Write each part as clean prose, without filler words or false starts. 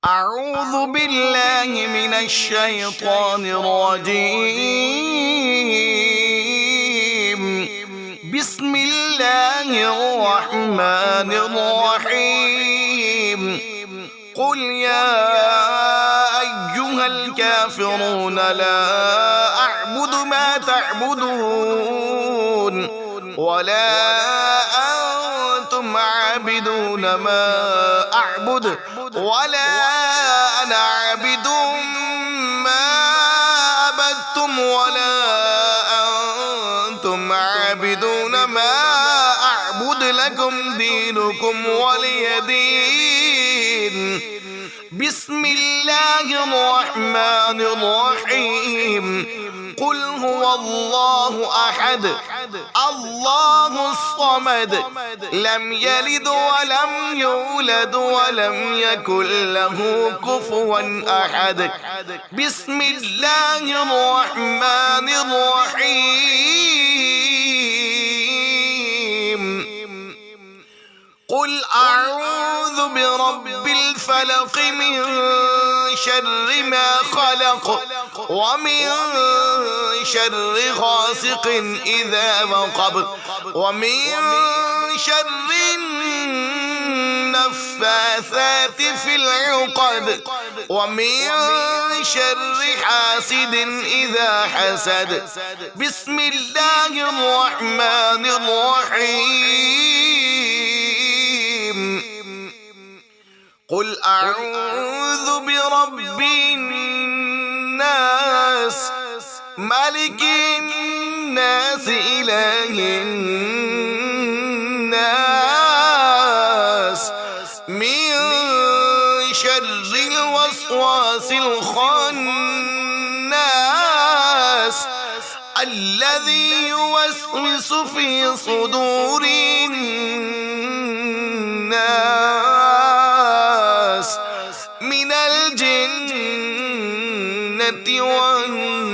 أعوذ بالله من الشيطان الرجيم. بسم الله الرحمن الرحيم. قل يا أيها الكافرون لا أعبد ما تعبدون ولا أنتم عابدون ما أعبد ولا أنا عابد ما عبدتم ولا أنتم عابدون ما أعبد لكم دينكم ولي دين. بسم الله الرحمن الرحيم. قل هو الله أحد الله الصمد لم يلد ولم يولد ولم يكن له كفوا أحد. بسم الله الرحمن الرحيم. قل أعوذ برب الفلق من شر ما خلق ومن شر غاسق إذا وقب ومن شر النفاثات في العقد ومن شر حاسد إذا حسد. بسم الله الرحمن الرحيم. قل أعوذ برب الناس ملك الناس إله الناس من شر الوسواس الخناس الذي يوسوس في صدور الناس من الجنة والناس.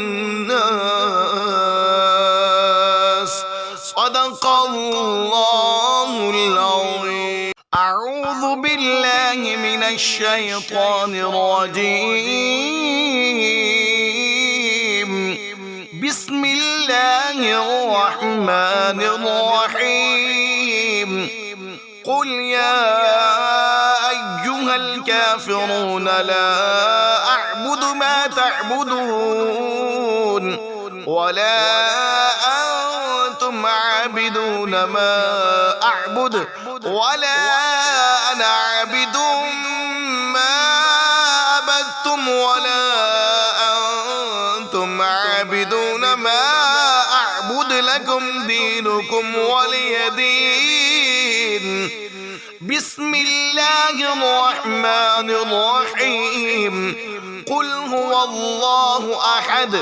صدق الله العظيم. أعوذ بالله من الشيطان الرجيم. بسم الله الرحمن الرحيم. قل يا أيها الكافرون لا أعبد ما تعبدون ولا أنتم عابدون ما أعبد ولا أنا عابد ما عبدتم ولا أنتم عابدون ما أعبد لكم دينكم ولي دين. بسم الله الرحمن الرحيم. قل هو الله أحد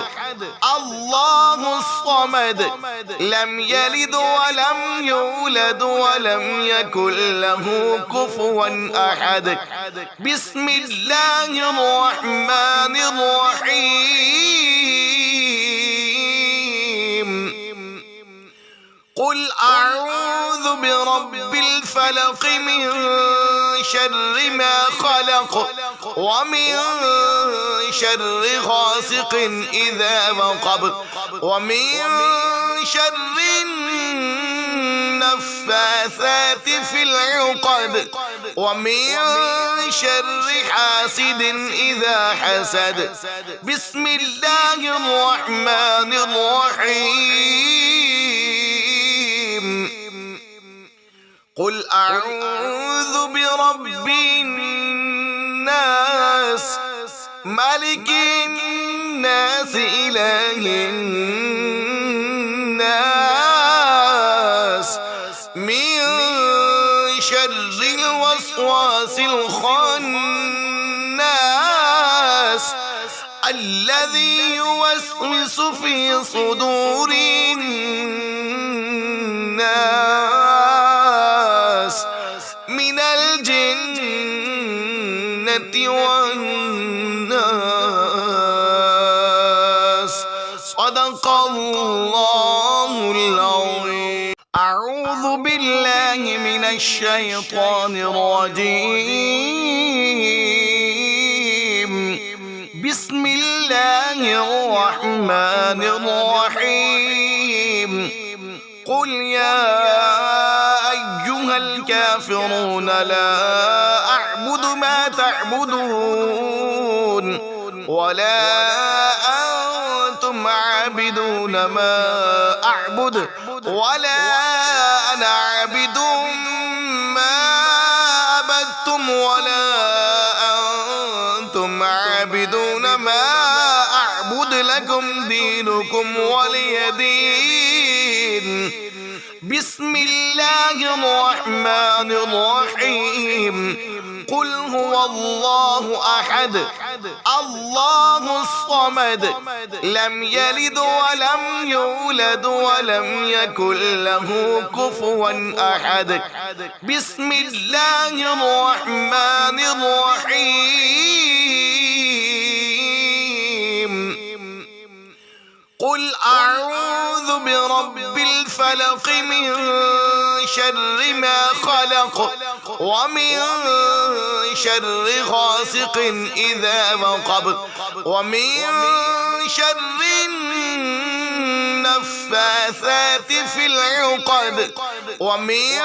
الله الصمد لم يلد ولم يولد ولم يكن له كفوا أحد. بسم الله الرحمن الرحيم. قل أعوذ برب الفلق من شر ما خلق ومن شر غاسق إذا وقب ومن شر النفاثات في العقد ومن شر حاسد إذا حسد. بسم الله الرحمن الرحيم. قل أعوذ برب الناس ملك الناس إله الناس من شر الوسواس الخناس الذي يوسوس في صدور الناس من الجنة والناس. صدق الله العظيم. أعوذ بالله من الشيطان الرجيم. الرحمن الرحيم قل يا أيها الكافرون لا أعبد ما تعبدون ولا أنتم عابدون ما أعبد ولا أنا عابد ما عبدتم ولا أنتم عابدون ما أعبد لكم دينكم ولي دين بسم الله الرحمن الرحيم قل هو الله أحد الله الصمد لم يلد ولم يولد ولم يكن له كفوا أحد بسم الله الرحمن الرحيم قل أعوذ برب الفلق من شر ما خلق ومن شر غاسق إذا وقب ومن شر النفاثات في العقد ومن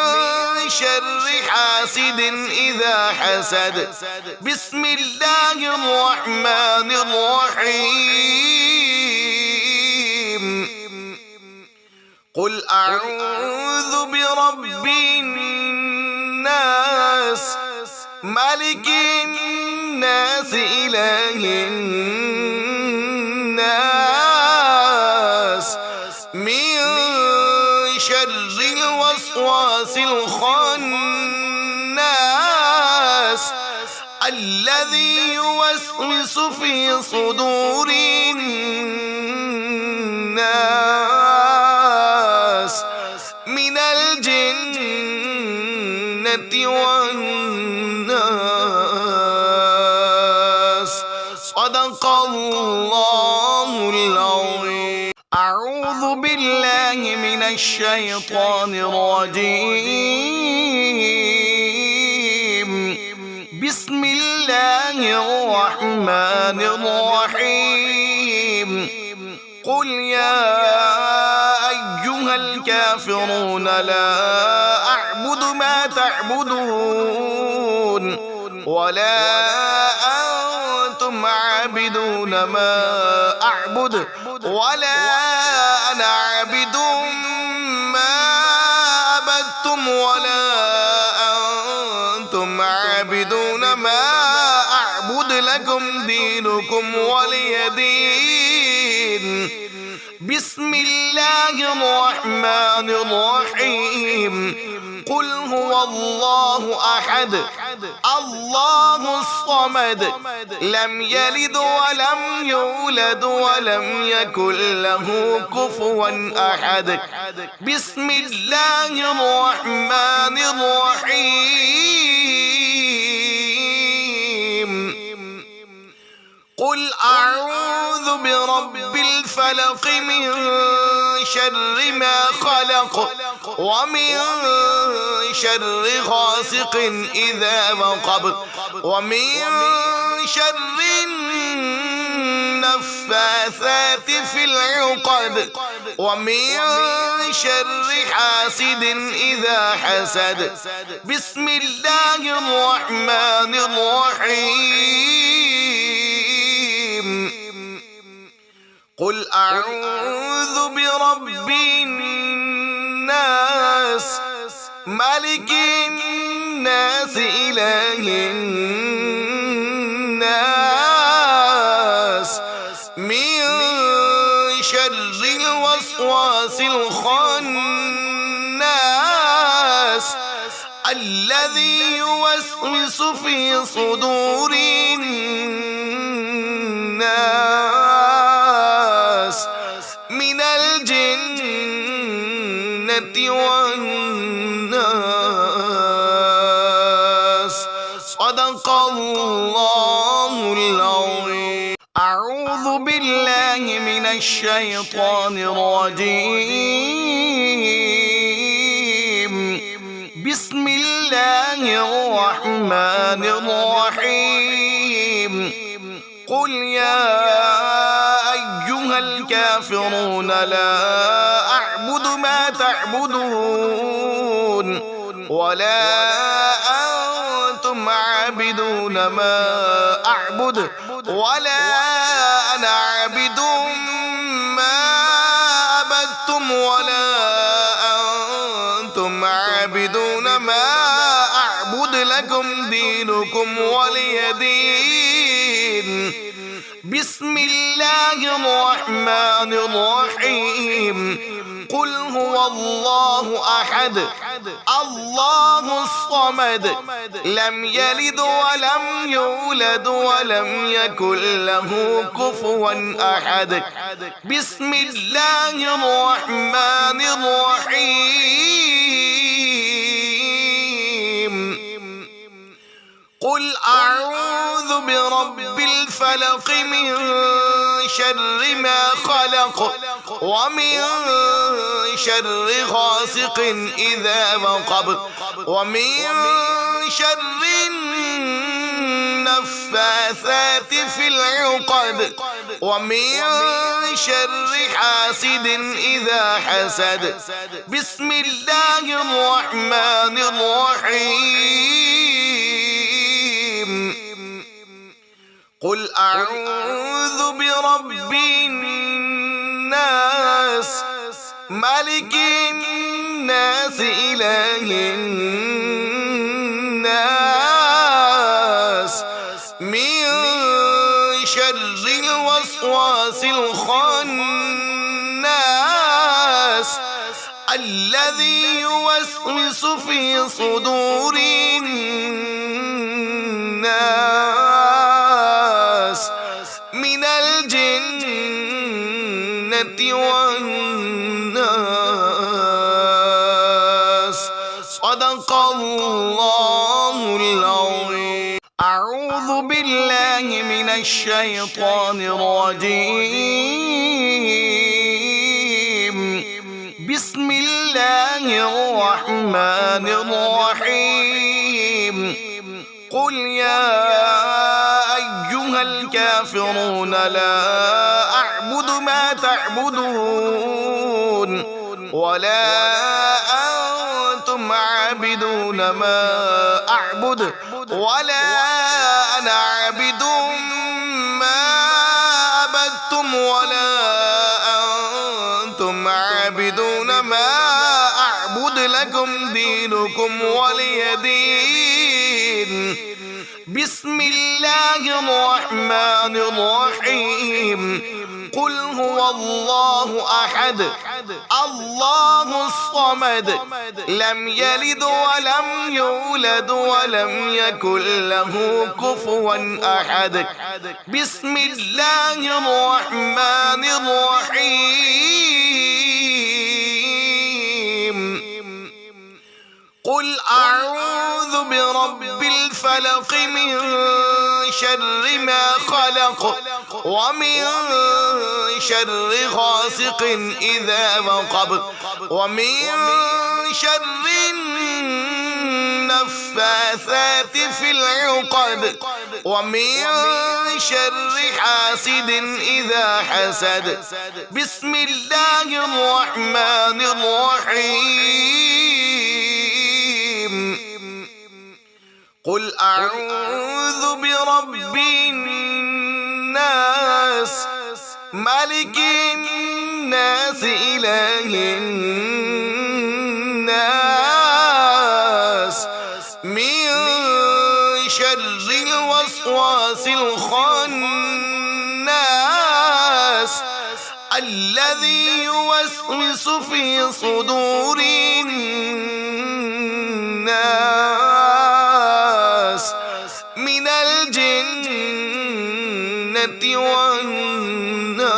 شر حاسد إذا حسد بسم الله الرحمن الرحيم قل أعوذ برب الناس ملك الناس إله الناس من شر الوسواس الخناس الذي يوسوس في صدور الناس من الجنة والناس صدق الله العظيم أعوذ بالله من الشيطان الرجيم بسم الله الرحمن الرحيم قل يا أيها الكافرون لا أعبد ما تعبدون ولا أنتم عابدون ما أعبد ولا أنا عابد ما عبدتم ولا أنتم عابدون ما أعبد لكم دينكم ولي دين بسم الله الرحمن الرحيم قل هو الله أحد الله الصمد لم يلد ولم يولد ولم يكن له كفوا أحد بسم الله الرحمن الرحيم قل أعوذ برب الفلق من شر ما خلق ومن شر غاسق إذا وقب ومن شر النفاثات في العقد ومن شر حاسد إذا حسد بسم الله الرحمن الرحيم قل أعوذ برب الناس ملك الناس إله الناس من شر الوسواس الخناس الذي يوسوس في صدور الناس من الجنة والناس صدق الله العظيم أعوذ بالله من الشيطان الرجيم بسم الله الرحمن الرحيم قل يا أيها الكافرون لا أعبد ما تعبدون ولا أنتم عابدون ما أعبد ولا أنا عابد ما عبدتم ولا أنتم عابدون ما أعبد لكم دينكم ولي دين. بسم الله الرحمن الرحيم. قل هو الله أحد الله الصمد لم يلد ولم يولد ولم يكن له كفوا أحد. بسم الله الرحمن الرحيم. قل أعوذ برب الفلق من شر ما خلق ومن شر غاسق إذا وقب ومن شر النفاثات في العقد ومن شر حاسد إذا حسد. بسم الله الرحمن الرحيم. قل أعوذ برب الناس ملك الناس إله الناس من شر الوسواس الخناس الذي يوسوس في صدور الناس من الجنة والناس. صدق الله العظيم. أعوذ بالله من الشيطان الرجيم. بسم الله الرحمن الرحيم. قل يا أيها الكافرون لا أعبد ما تعبدون ولا أنتم عابدون ما أعبد ولا أنا عابد ما عبدتم ولا أنتم عابدون ما أعبد لكم دينكم ولي دين. بسم الله الرحمن الرحيم. قل هو الله أحد الله الصمد لم يلد ولم يولد ولم يكن له كفوا أحد. بسم الله الرحمن الرحيم. قل أعوذ برب الفلق من شر ما خلق ومن شر غاسق إذا وقب ومن شر النفاثات في العقد ومن شر حاسد إذا حسد. بسم الله الرحمن الرحيم. قل أعوذ برب الناس ملك الناس إله الناس من شر الوسواس الخناس الذي يوسوس في صدور الناس من الجنة والناس.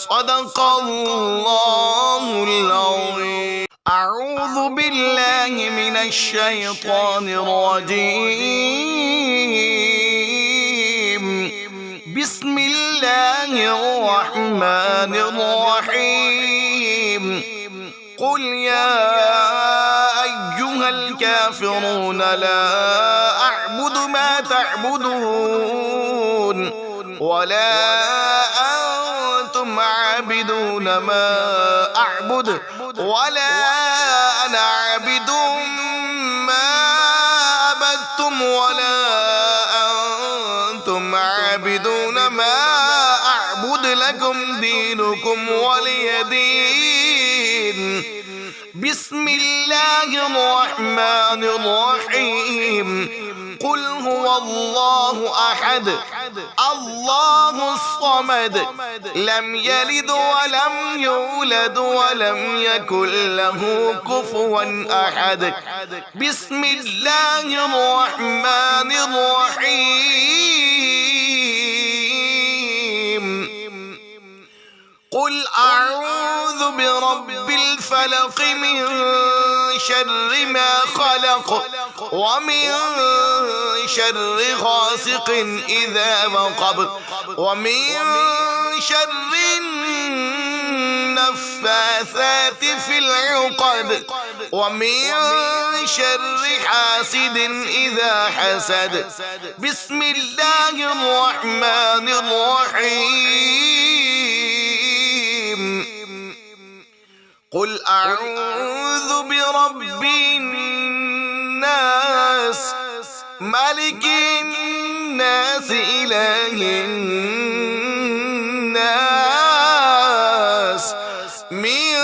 صدق الله العظيم. أعوذ بالله من الشيطان الرجيم. بسم الله الرحمن الرحيم. قل يا أيها الكافرون لا أعبد ما تعبدون ولا أنتم عابدون ما أعبد ولا أنا عابد ما عبدتم ولا أنتم عابدون ما أعبد لكم دينكم ولي دين. بسم الله الرحمن الرحيم. قل هو الله أحد الله الصمد لم يلد ولم يولد ولم يكن له كفوا أحد. بسم الله الرحمن الرحيم. قل أعوذ برب الفلق من شر ما خلق ومن شر غاسق إذا وقب ومن شر النفاثات في العقد ومن شر حاسد إذا حسد. بسم الله الرحمن الرحيم. قل أعوذ برب الناس ملك الناس إله الناس من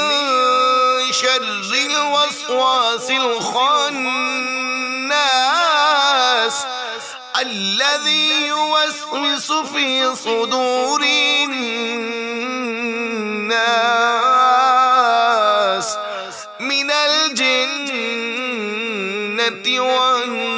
شر الوسواس الخناس الذي يوسوس في صدور الناس من الجنة والناس.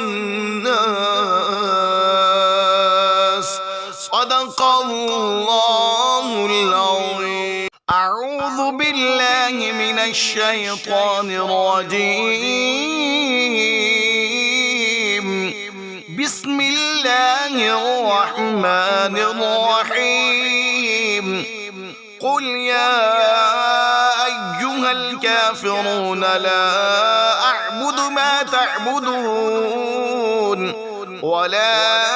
صدق الله العظيم. أعوذ بالله من الشيطان الرجيم. بسم الله الرحمن الرحيم. قل يا أيها الكافرون لا أعبد ما تعبدون ولا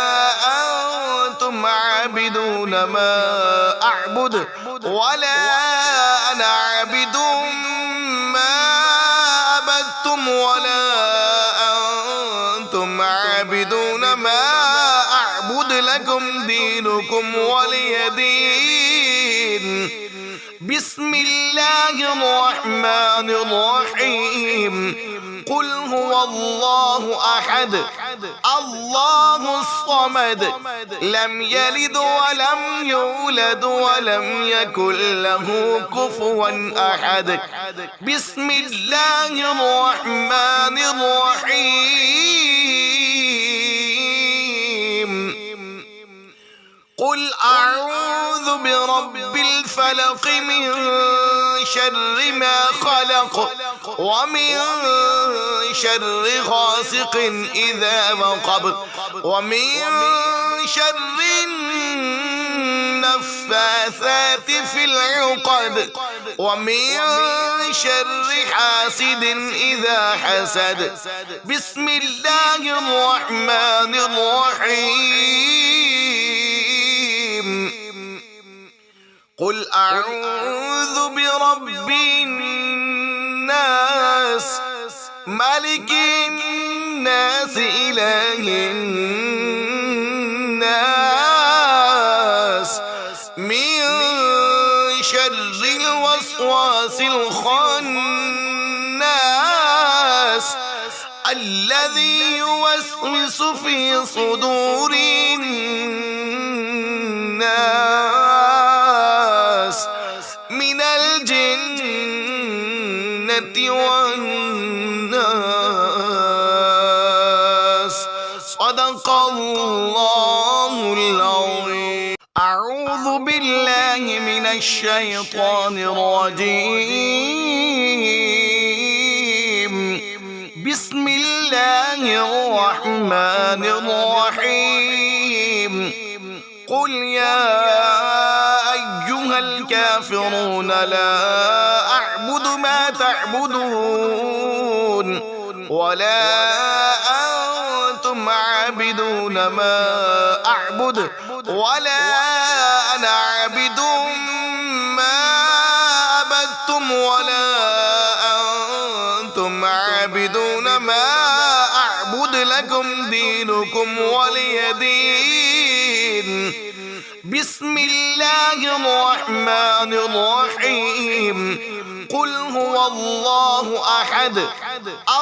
أنتم عابدون ما أعبد ولا أنا عابد ما عبدتم ولا أنتم عابدون ما أعبد لكم دينكم ولي دين. بسم الله الرحمن الرحيم. قل هو الله أحد الله الصمد لم يلد ولم يولد ولم يكن له كفوا أحد. بسم الله الرحمن الرحيم. قل أعوذ برب الفلق من شر ما خلق ومن شر غاسق إذا وقب ومن شر النفاثات في العقد ومن شر حاسد إذا حسد. بسم الله الرحمن الرحيم. قل أعوذ برب الناس ملك الناس إله الناس من شر الوسواس الخناس الذي يوسوس في صدور الناس من الجنة والناس. صدق الله العظيم. أعوذ بالله من الشيطان الرجيم. بسم الله الرحمن الرحيم. قل يا أيها الكافرون لا أعبد ما تعبدون ولا أنتم عابدون عابدون ما أعبد ولا أنا عابد ما عبدتم ولا أنتم عابدون ما أعبد لكم دينكم ولي دين. بسم الله الرحمن الرحيم. قل هو الله أحد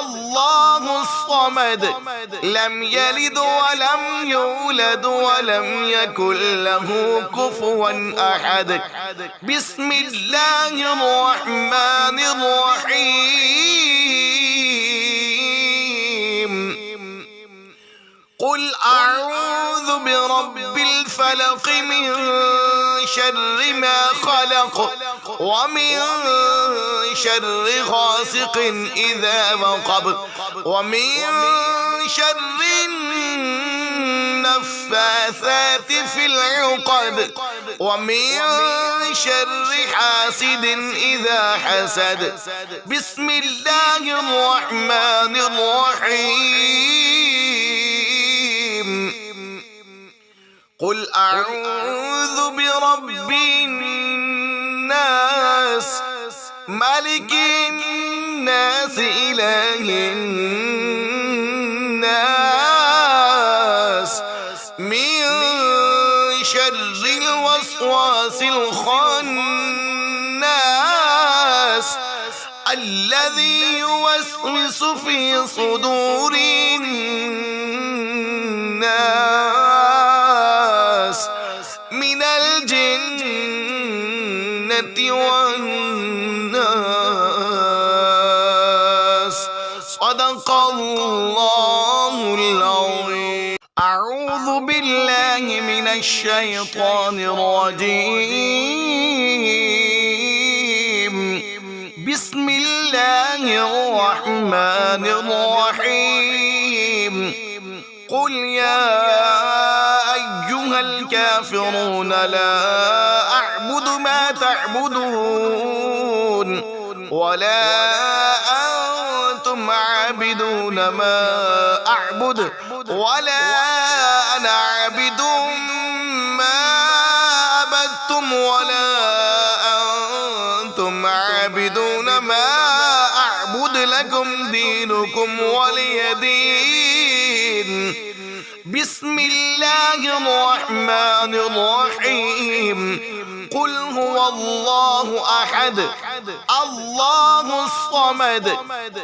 الله الصمد لم يلد ولم يولد ولم يكن له كفوا أحد. بسم الله الرحمن الرحيم. قل أعوذ برب الفلق من شر ما خلق ومن شر غاسق إذا وقب ومن شر النفاثات في العقد ومن شر حاسد إذا حسد. بسم الله الرحمن الرحيم. قل أعوذ برب الناس ملك الناس إله الناس من شر الوسواس الخناس الذي يوسوس في صدور الناس من الجنة والناس. صدق الله العظيم. أعوذ بالله من الشيطان الرجيم. بسم الله الرحمن الرحيم. قل يا أيها الكافرون لا أعبد ما تعبدون ولا أنتم عابدون ما أعبد ولا أنا عابد ما عبدتم ولا أنتم عابدون ما أعبد لكم دينكم ولي دين. بسم الله الرحمن الرحيم. قل هو الله أحد الله الصمد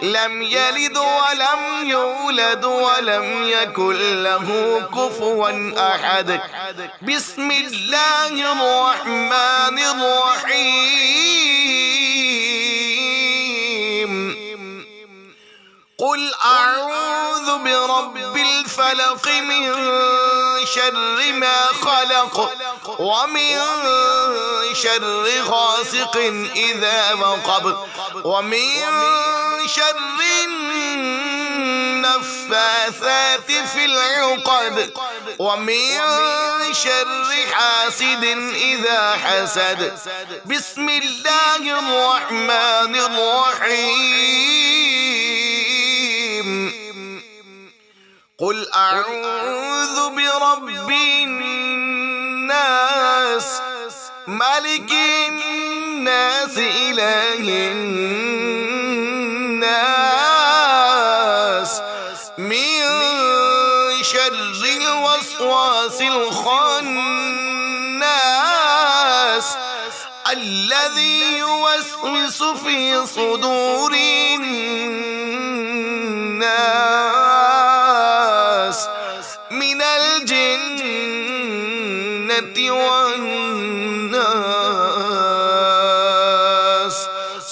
لم يلد ولم يولد ولم يكن له كفوا أحد. بسم الله الرحمن الرحيم. قل أعوذ برب الفلق من شر ما خلق ومن شر غاسق إذا وقب ومن شر النفاثات في العقد ومن شر حاسد إذا حسد. بسم الله الرحمن الرحيم. قل أعوذ برب الناس ملك الناس إله الناس من شر الوسواس الخناس الذي يوسوس في صدور الناس من الجنة والناس.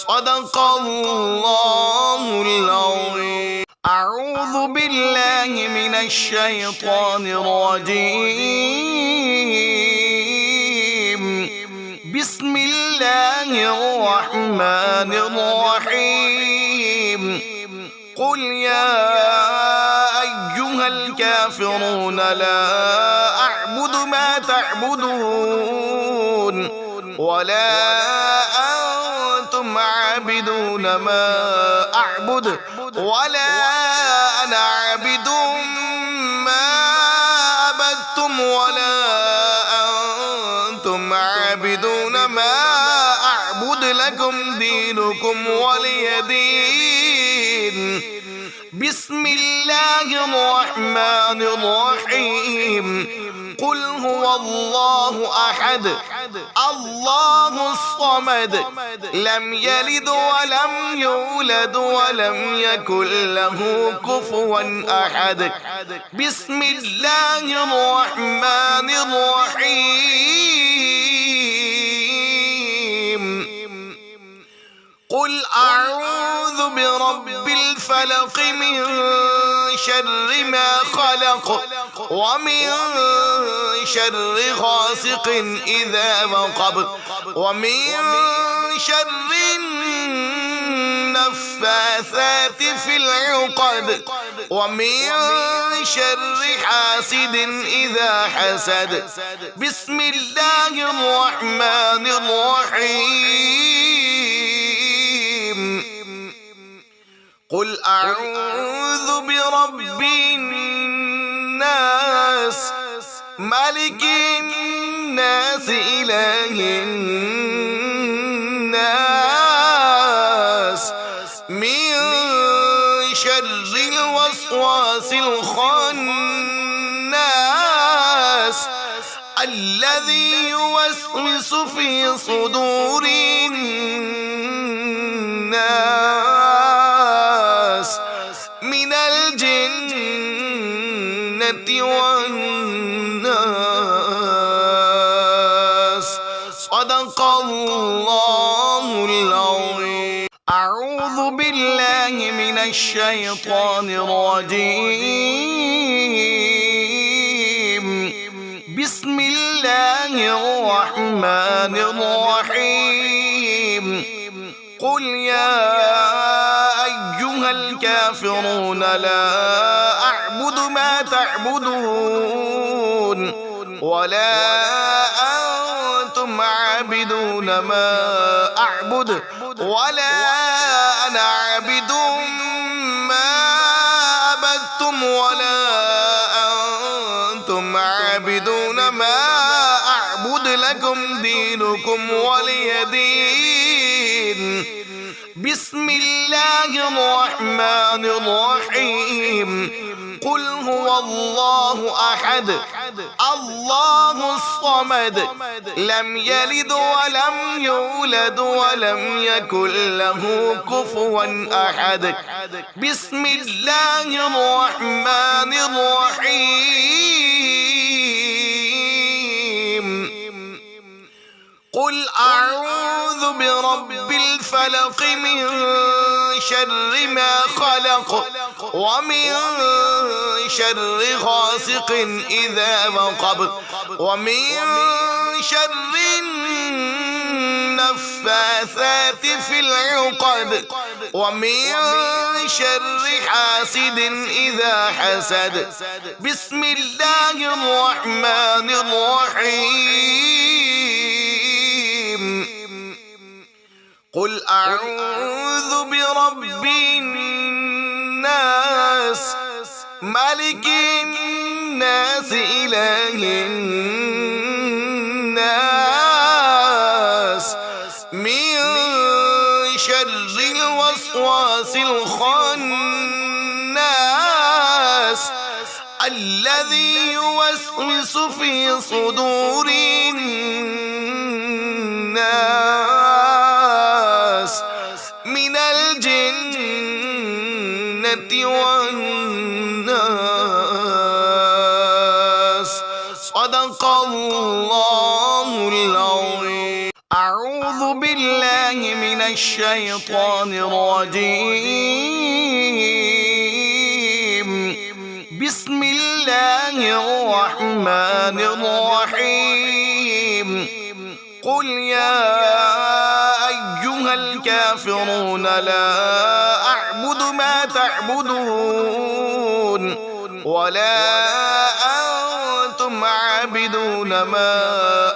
صدق الله العظيم. أعوذ بالله من الشيطان الرجيم. بسم الله الرحمن الرحيم. قل يا أيها الكافرون لا أعبد ما تعبدون ولا أنتم عابدون ما أعبد ولا أنا عابد ما عبدتم ولا أنتم عابدون ما أعبد لكم دينكم ولي دين. بسم الله الرحمن الرحيم. قل هو الله أحد الله الصمد لم يلد ولم يولد ولم يكن له كفوا أحد. بسم الله الرحمن الرحيم. قل أعوذ برب الفلق من شر ما خلق ومن شر غاسق إذا وقب ومن شر النفاثات في العقد ومن شر حاسد إذا حسد. بسم الله الرحمن الرحيم. قل أعوذ برب الناس ملك الناس إله الناس من شر الوسواس الخناس الذي يوسوس في صدور الناس من الجنة والناس. صدق الله العظيم. أعوذ بالله من الشيطان الرجيم. بسم الله الرحمن الرحيم. قل يا أيها الكافرون لا أعبد ما تعبدون ولا أنتم عابدون ما أعبد ولا أنا عابد ما عبدتم ولا أنتم عابدون ما أعبد لكم دينكم ولي دين. بسم الله الرحمن الرحيم. قل هو الله أحد الله الصمد لم يلد ولم يولد ولم يكن له كفوا أحد. بسم الله الرحمن الرحيم. قل أعوذ برب الفلق من شر ما خلق ومن شر غاسق إذا وقب ومن شر النفاثات في العقد ومن شر حاسد إذا حسد. بسم الله الرحمن الرحيم. قل أعوذ برب الناس ملك الناس إله الناس من شر الوسواس الخناس الذي يوسوس في صدور الناس من الجنة والناس. صدق الله العظيم. أعوذ بالله من الشيطان الرجيم. بسم الله الرحمن الرحيم. قل يا أيها الكافرون لا أعبد ما تعبدون ولا أنتم عابدون ما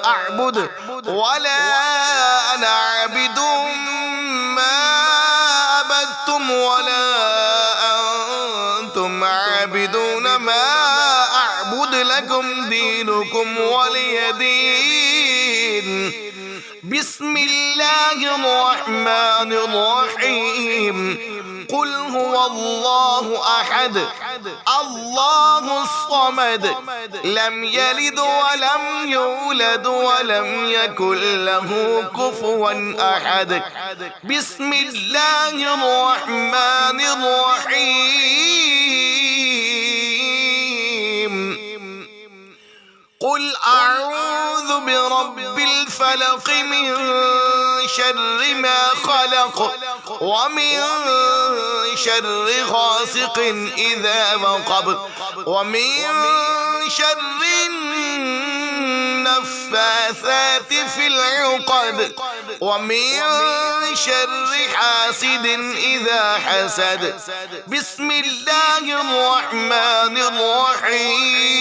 أعبد ولا أنا عابد ما عبدتم ولا أنتم عابدون ما أعبد لكم دينكم ولي دين. بسم الله الرحمن الرحيم. قل هو الله أحد الله الصمد لم يلد ولم يولد ولم يكن له كفوا أحد. بسم الله الرحمن الرحيم. قل أعوذ برب الفلق من شر ما خلق ومن شر غاسق إذا وقب ومن شر النفاثات في العقد ومن شر حاسد إذا حسد. بسم الله الرحمن الرحيم.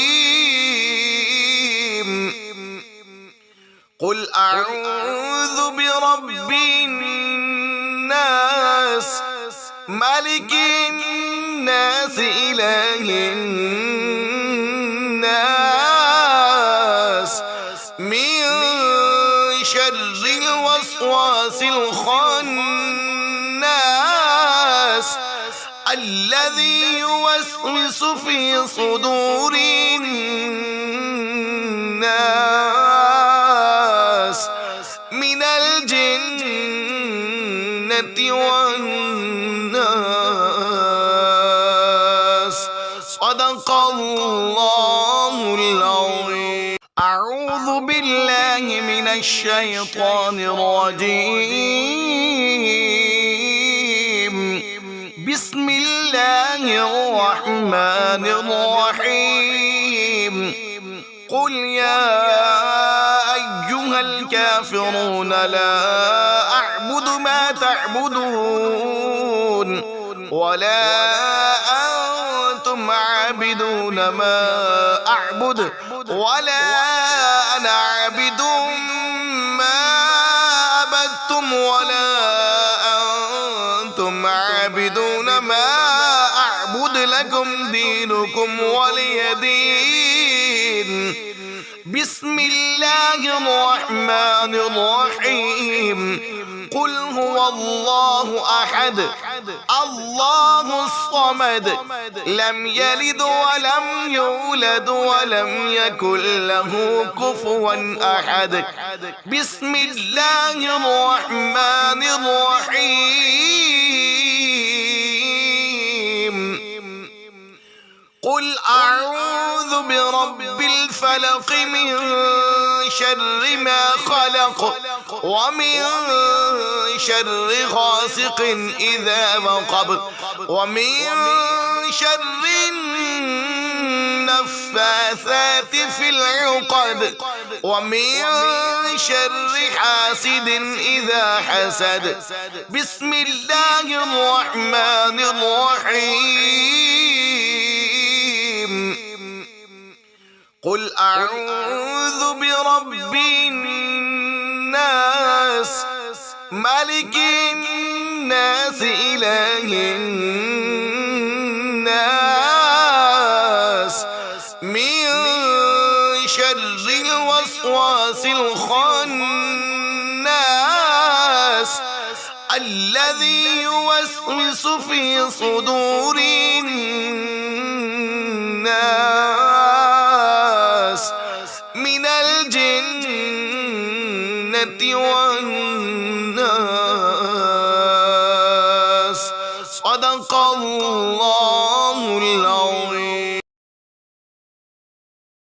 قل أعوذ برب الناس ملك الناس إله الناس من شر الوسواس الخناس الذي يوسوس في صدور الناس من الجنة والناس. صدق الله العظيم. أعوذ بالله من الشيطان الرجيم. بسم الله الرحمن الرحيم. قل يا أيها الكافرون لا أعبد ما تعبدون ولا أنتم عابدون ما أعبد ولا أنا عابد ما عبدتم ولا أنتم عابدون ما أعبد لكم دينكم ولي دين. بسم الله الرحمن الرحيم. قل هو الله أحد الله الصمد لم يلد ولم يولد ولم يكن له كفوا أحد. بسم الله الرحمن الرحيم. قل أعوذ برب الفلق من شر ما خلق ومن شر غاسق إذا وقب ومن شر النفاثات في العقد ومن شر حاسد إذا حسد. بسم الله الرحمن الرحيم. قل أعوذ برب الناس ملك الناس إله الناس من شر الوسواس الخناس الذي يوسوس في صدور الناس من الجنة والناس. صدق الله